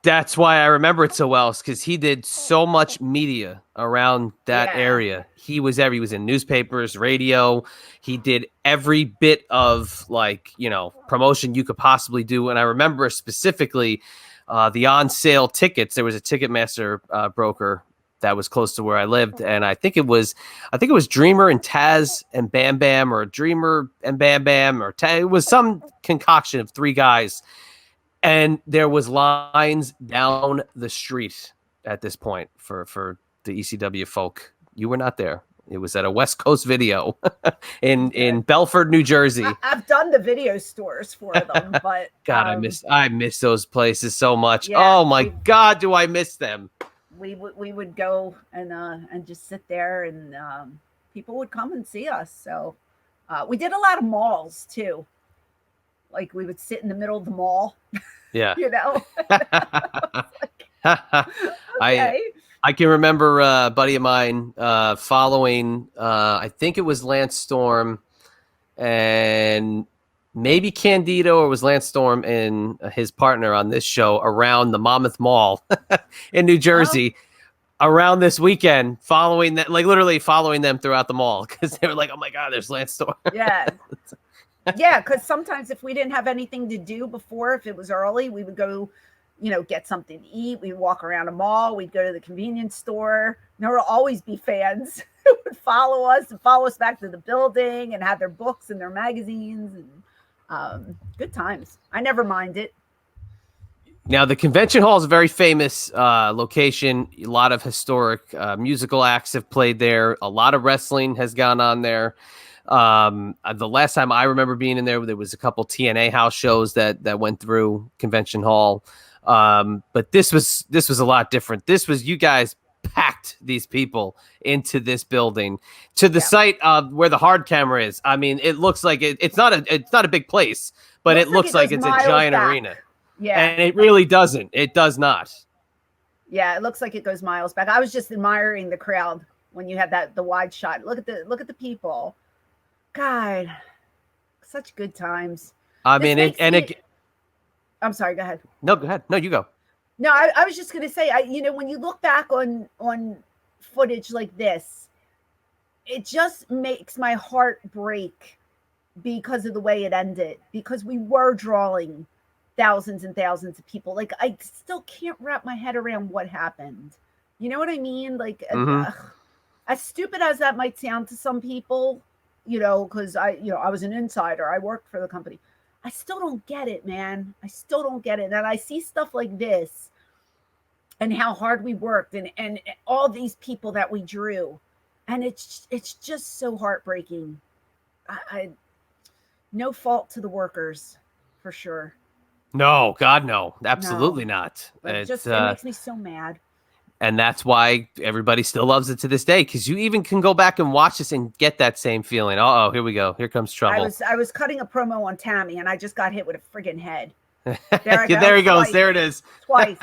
That's why I remember it so well, because he did so much media around that area. He was in newspapers, radio. He did every bit of promotion you could possibly do. And I remember specifically the on sale tickets. There was a Ticketmaster broker that was close to where I lived, and I think it was Dreamer and Taz and Bam Bam, or Dreamer and Bam Bam, or Taz. It was some concoction of three guys. And there was lines down the street at this point for the ECW folk. You were not there. It was at a West Coast video in Belford, New Jersey. I've done the video stores for them, but God, I miss those places so much. Yeah, oh my God, do I miss them? We would go and just sit there, and people would come and see us. So we did a lot of malls too. Like, we would sit in the middle of the mall. Yeah. You know? Okay. I can remember a buddy of mine following, I think it was Lance Storm and maybe Candido, or was Lance Storm and his partner on this show around the Monmouth Mall in New Jersey. Around this weekend, following that, like literally following them throughout the mall, because they were like, "Oh my God, there's Lance Storm." Yeah. Yeah, because sometimes if we didn't have anything to do before, if it was early, we would go, get something to eat. We'd walk around a mall. We'd go to the convenience store. There will always be fans who would follow us back to the building and have their books and their magazines, and good times. I never mind it. Now, the convention hall is a very famous location. A lot of historic musical acts have played there. A lot of wrestling has gone on there. The last time I remember being in there was a couple TNA house shows that went through convention hall. But this was a lot different. This was, you guys packed these people into this building to the site where the hard camera is. I mean, it looks like it's not a big place, but it looks like it's a giant arena. Yeah. And it really doesn't. It does not. Yeah. It looks like it goes miles back. I was just admiring the crowd when you had the wide shot. Look at the people. God, such good times. I mean, I'm sorry, go ahead. No, go ahead. No, you go. No, I was just going to say, when you look back on footage like this, it just makes my heart break because of the way it ended, because we were drawing thousands and thousands of people. Like, I still can't wrap my head around what happened. You know what I mean? Like, as stupid as that might sound to some people, because I was an insider. I worked for the company. I still don't get it, man. I still don't get it. And I see stuff like this and how hard we worked and all these people that we drew. And it's just so heartbreaking. I no fault to the workers, for sure. No, God, no. Absolutely not. But it makes me so mad. And that's why everybody still loves it to this day, because you even can go back and watch this and get that same feeling. Oh, here we go. Here comes trouble. I was cutting a promo on Tammy, and I just got hit with a friggin' head. There he goes. Twice. There it is. Twice.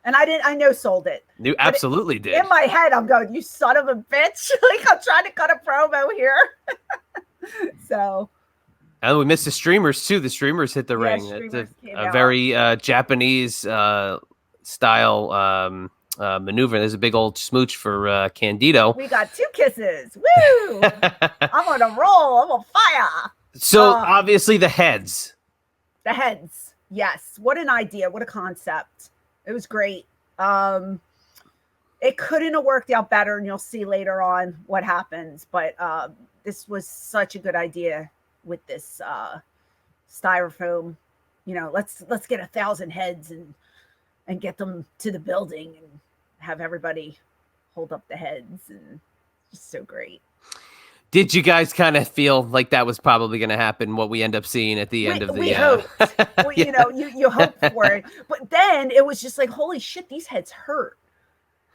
And I no-sold it. You absolutely did. In my head, I'm going, you son of a bitch. Like, I'm trying to cut a promo here. So. And we missed the streamers, too. The streamers hit the ring. It's a very Japanese style maneuver. There's a big old smooch for Candido. We got 2 kisses. Woo! I'm on a roll. I'm on fire. So obviously the heads. The heads. Yes. What an idea. What a concept. It was great. It couldn't have worked out better, and you'll see later on what happens. But this was such a good idea with this styrofoam. Let's get 1,000 heads and get them to the building and have everybody hold up the heads, and just so great. Did you guys kind of feel like that was probably going to happen, what we end up seeing at the end of the... We hoped. You hope for it. But then it was just like, holy shit, these heads hurt.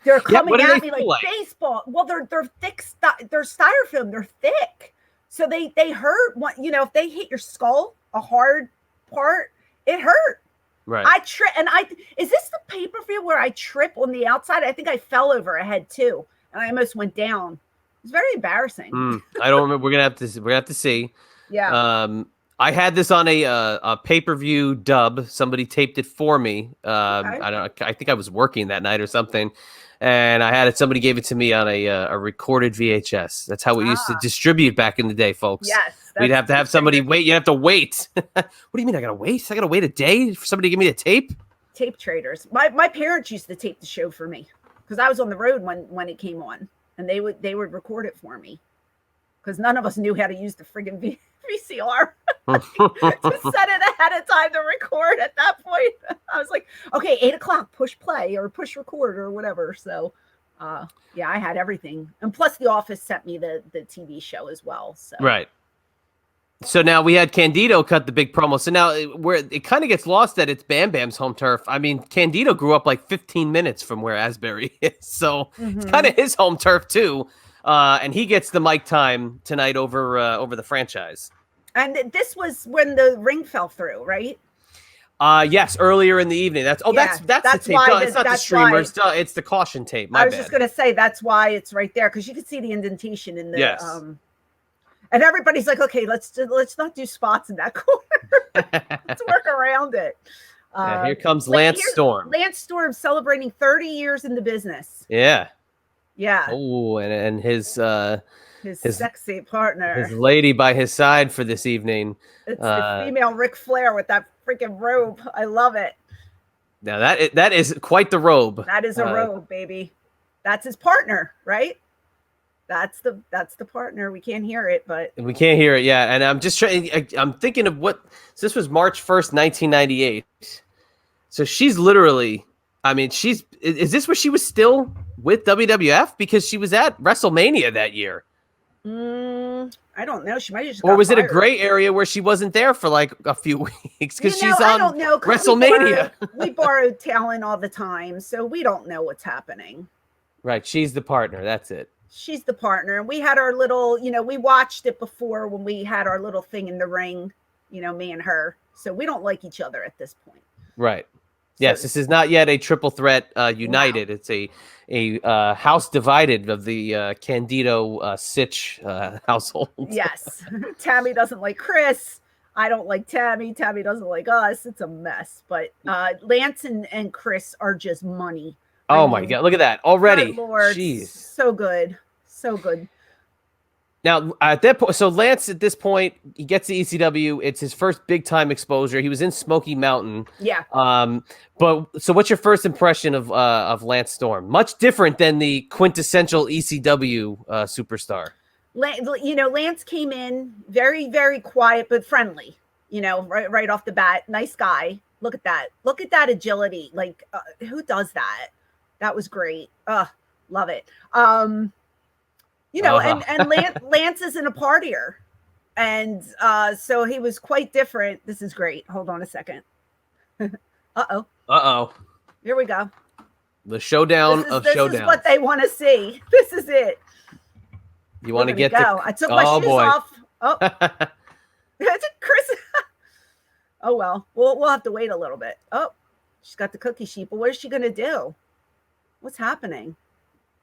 They're coming at me like baseball. Well, they're thick. They're styrofoam. They're thick. So they hurt. If they hit your skull, a hard part, it hurt. Right. I trip, and is this the pay-per-view where I trip on the outside? I think I fell over a head too, and I almost went down. It was very embarrassing. I don't remember. We're gonna have to see. Yeah. I had this on a pay-per-view dub. Somebody taped it for me. Okay. I don't. I think I was working that night or something, and I had it. Somebody gave it to me on a recorded VHS. That's how we used to distribute back in the day, folks. Yes, we'd have to have somebody wait. You have to wait. What do you mean? I gotta wait? I gotta wait a day for somebody to give me the tape? Tape traders. My parents used to tape the show for me because I was on the road when it came on, and they would record it for me because none of us knew how to use the friggin' VCR to set it ahead of time to record. At that point, I was like, okay, 8 o'clock, push play or push record or whatever. So, yeah, I had everything, and plus The Office sent me the TV show as well. So right. So now we had Candido cut the big promo. So now where it kind of gets lost that it's Bam Bam's home turf. I mean, Candido grew up like 15 minutes from where Asbury is, so it's kind of his home turf too. And he gets the mic time tonight over the franchise. And this was when the ring fell through, right? Yes, earlier in the evening. That's the tape. It's not the streamer. It's the caution tape. I was just gonna say that's why it's right there because you can see the indentation in the. Yes. And everybody's like, okay, let's not do spots in that corner. Let's work around it. Yeah, here comes Lance Storm. Lance Storm celebrating 30 years in the business. Yeah. Yeah. Oh, and his sexy partner, his lady by his side for this evening. It's the female Ric Flair with that freaking robe. I love it. Now that is quite the robe. That is a robe, baby. That's his partner, right? That's the partner. We can't hear it, but we can't hear it. Yeah, and I'm just trying. I'm thinking of what. So this was March 1st, 1998. So she's literally. I mean, is this where she was still with WWF because she was at WrestleMania that year? I don't know. She might have just. Or was it a gray area where she wasn't there for like a few weeks because she's on WrestleMania? We borrowed talent all the time, so we don't know what's happening. Right, she's the partner. That's it. She's the partner. And we had our little, we watched it before when we had our little thing in the ring, me and her. So we don't like each other at this point. Right. Yes, this is not yet a triple threat united. Wow. It's a house divided of the Candido Sitch household. Yes. Tammy doesn't like Chris. I don't like Tammy. Tammy doesn't like us. It's a mess. But Lance and Chris are just money. Oh my God! Look at that already. Lord, jeez, so good, so good. Now at that point, so Lance at this point he gets the ECW. It's his first big time exposure. He was in Smoky Mountain. Yeah. But so what's your first impression of Lance Storm? Much different than the quintessential ECW superstar. Lance came in very, very quiet but friendly. Right off the bat, nice guy. Look at that. Look at that agility. Like, who does that? That was great. Love it. And Lance isn't a partier. And so he was quite different. This is great. Hold on a second. Uh-oh. Here we go. The showdown of showdowns. This is what they want to see. This is it. You want to get I took my shoes off. Oh. Chris. Oh, well. We'll have to wait a little bit. Oh, she's got the cookie sheet. But what is she going to do? What's happening?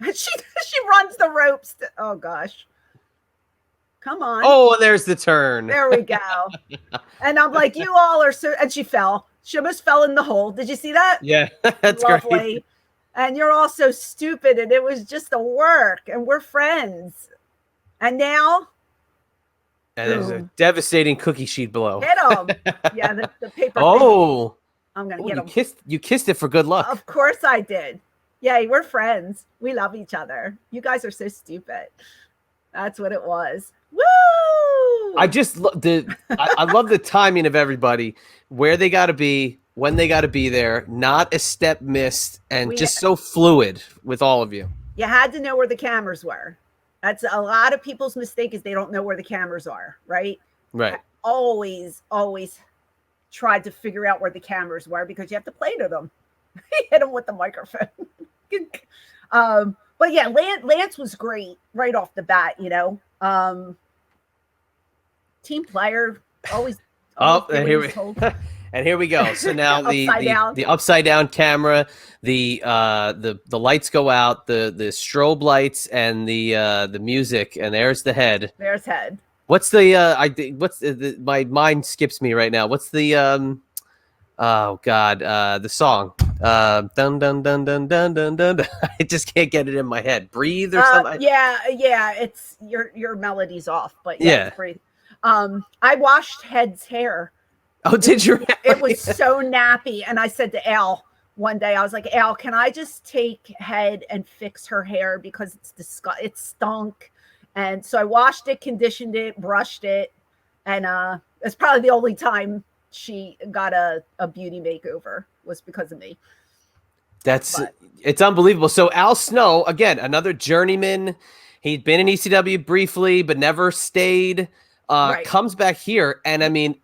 She runs the ropes. Oh, gosh. Come on. Oh, there's the turn. There we go. And I'm like, you all are so... And she fell. She almost fell in the hole. Did you see that? Yeah, that's lovely. Great. And you're all so stupid. And it was just a work. And we're friends. And now... And there's a devastating cookie sheet below. Hit him. Yeah, the paper. Oh. Thing. I'm going to get him. You kissed it for good luck. Of course I did. Yay, we're friends. We love each other. You guys are so stupid. That's what it was. Woo! I love the timing of everybody, where they got to be, when they got to be there, not a step missed, and just so fluid with all of you. You had to know where the cameras were. That's a lot of people's mistake is they don't know where the cameras are, right? Right. I always tried to figure out where the cameras were because you have to play to them. Hit them with the microphone. But yeah, Lance was great right off the bat, team player, always and here we go. So now the upside down camera, the lights go out, the strobe lights and the music, and there's the head. There's head. What's the what's my mind skips me right now. What's the oh God, the song. Dun dun dun dun dun dun dun. I just can't get it in my head. Breathe or something. Yeah, it's your melody's off, but yeah, Yeah. it's Breathe. I washed Head's hair. Oh, did you? It was so nappy, and I said to Al one day, I was like, Al, can I just take Head and fix her hair because it stunk. And so I washed it, conditioned it, brushed it, and it's probably the only time she got a beauty makeover was because of me. It's unbelievable. So Al Snow, again, another journeyman. He'd been in ECW briefly, but never stayed. Right. Comes back here, and I mean,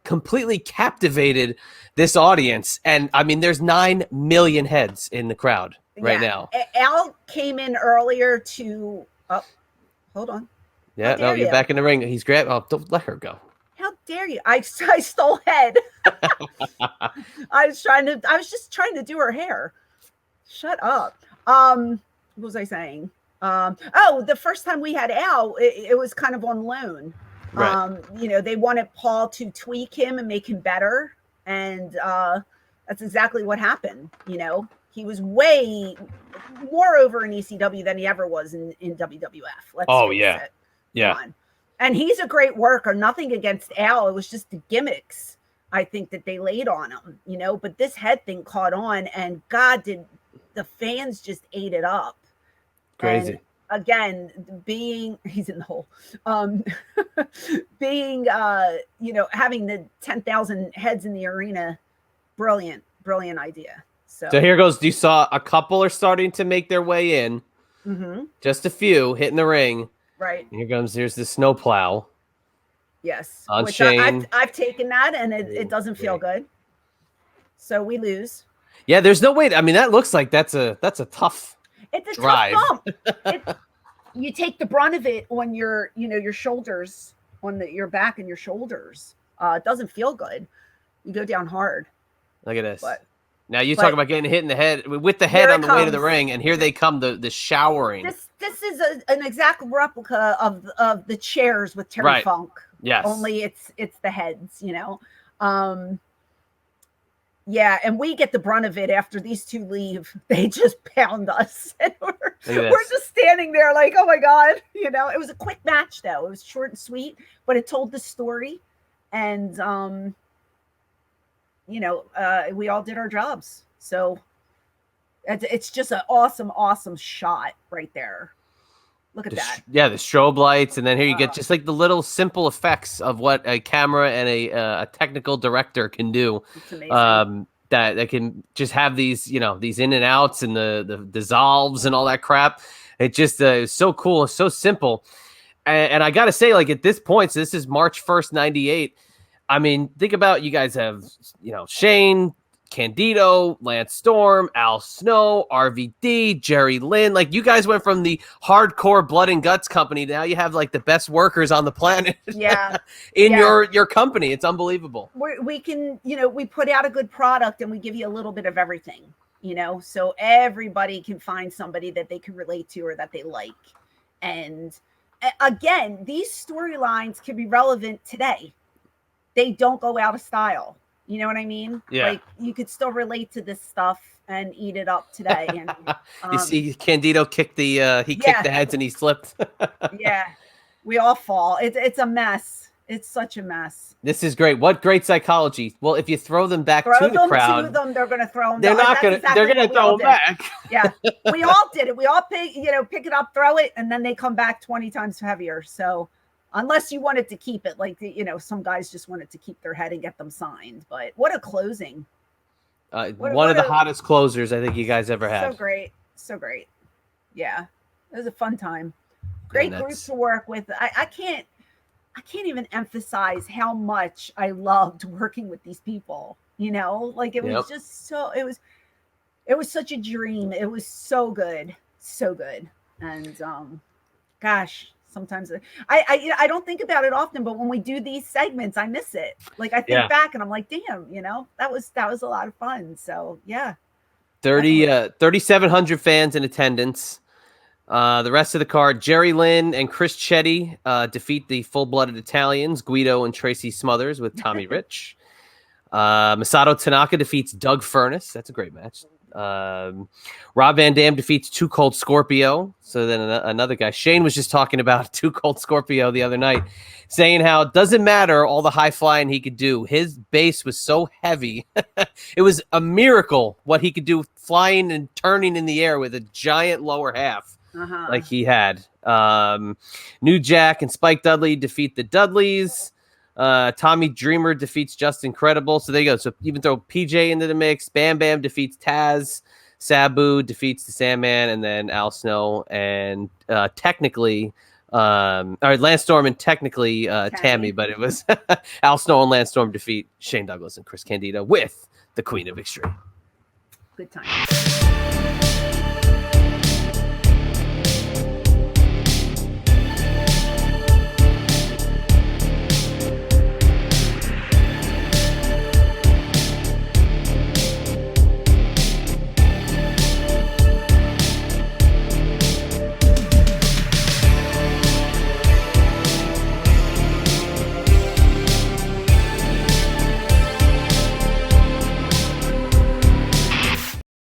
completely captivated this audience. And I mean, there's 9 million heads in the crowd right now. Al came in earlier to. Oh, hold on. Yeah, no, you're back in the ring. He's grabbing. Oh, don't let her go. How dare you? I stole Head. I was just trying to do her hair. Shut up. What was I saying? The first time we had Al, it was kind of on loan. Right. You know, they wanted Paul to tweak him and make him better. And that's exactly what happened. You know, he was way more over in ECW than he ever was in WWF. Let's face it. Yeah. Come on. And he's a great worker. Nothing against Al. It was just the gimmicks, I think, that they laid on him, you know. But this Head thing caught on, and God, did the fans just ate it up. Crazy. And again, he's in the hole. Being you know, having the 10,000 heads in the arena, brilliant idea. So here goes. You saw a couple are starting to make their way in. Mm-hmm. Just a few hitting the ring. Right. There's the snowplow. Yes. On Which Shane. I've taken that, and it doesn't feel good. So we lose. Yeah, there's no way. I mean, that looks like that's a tough. It's a drive. tough bump. You take the brunt of it on your shoulders, on your back and your shoulders. It doesn't feel good. You go down hard. Look at this. Now you talk about getting hit in the head with the head on the way to the ring, and here they come, the showering. This is an exact replica of the chairs with Terry Funk. Yes. Only it's the heads, you know. Yeah, and we get the brunt of it after these two leave. They just pound us. And we're just standing there like, oh my God. You know, it was a quick match though. It was short and sweet, but it told the story. And you know, we all did our jobs. So it's just an awesome shot right there. Look at that. Yeah, the strobe lights, and then here you get just like the little simple effects of what a camera and a technical director can do. It's amazing. That can just have these, you know, these in and outs and the dissolves and all that crap. It just is so cool, so simple. And I got to say, like at this point, so this is March 1st, 98. I mean, think about, you guys have, you know, Shane, Candido, Lance Storm, Al Snow, RVD, Jerry Lynn. Like, you guys went from the hardcore blood and guts company. Now you have like the best workers on the planet. Yeah. in your company. It's unbelievable. We can, you know, we put out a good product and we give you a little bit of everything, you know, so everybody can find somebody that they can relate to or that they like. And again, these storylines can be relevant today. They don't go out of style. You know what I mean? Yeah. Like, you could still relate to this stuff and eat it up today. And you see Candido kicked the kicked the heads and he slipped. Yeah. We all fall. It's a mess. It's such a mess. This is great. What great psychology. Well, if you throw them back to the crowd, they're going to throw them. They're not going to. They're going to throw them back. Yeah, we all did it. We all pick it up, throw it, and then they come back 20 times heavier. So, unless you wanted to keep it, like, you know, some guys just wanted to keep their head and get them signed. But what a closing! One of the hottest closers I think you guys ever had. So great. Yeah, it was a fun time. Great group to work with. I can't even emphasize how much I loved working with these people. You know, like it was just so. It was such a dream. It was so good. And gosh. Sometimes I don't think about it often, but when we do these segments, I miss it. Like, I think back and I'm like, damn, you know, that was a lot of fun. So yeah. 3,700 fans in attendance. The rest of the card, Jerry Lynn and Chris Chetti defeat the Full-Blooded Italians, Guido and Tracy Smothers with Tommy Rich. Masato Tanaka defeats Doug Furnace. That's a great match. Rob Van Dam defeats Too Cold Scorpio. So then another guy. Shane was just talking about Too Cold Scorpio the other night, saying how it doesn't matter all the high flying he could do. His base was so heavy. It was a miracle what he could do flying and turning in the air with a giant lower half like he had. New Jack and Spike Dudley defeat the Dudleys. Tommy Dreamer defeats Just Incredible. So there you go. So even throw PJ into the mix. Bam Bam defeats Taz. Sabu defeats the Sandman, and then Al Snow and technically, or Lance Storm and technically Tammy, but it was Al Snow and Lance Storm defeat Shane Douglas and Chris Candido with the Queen of Extreme. Good time.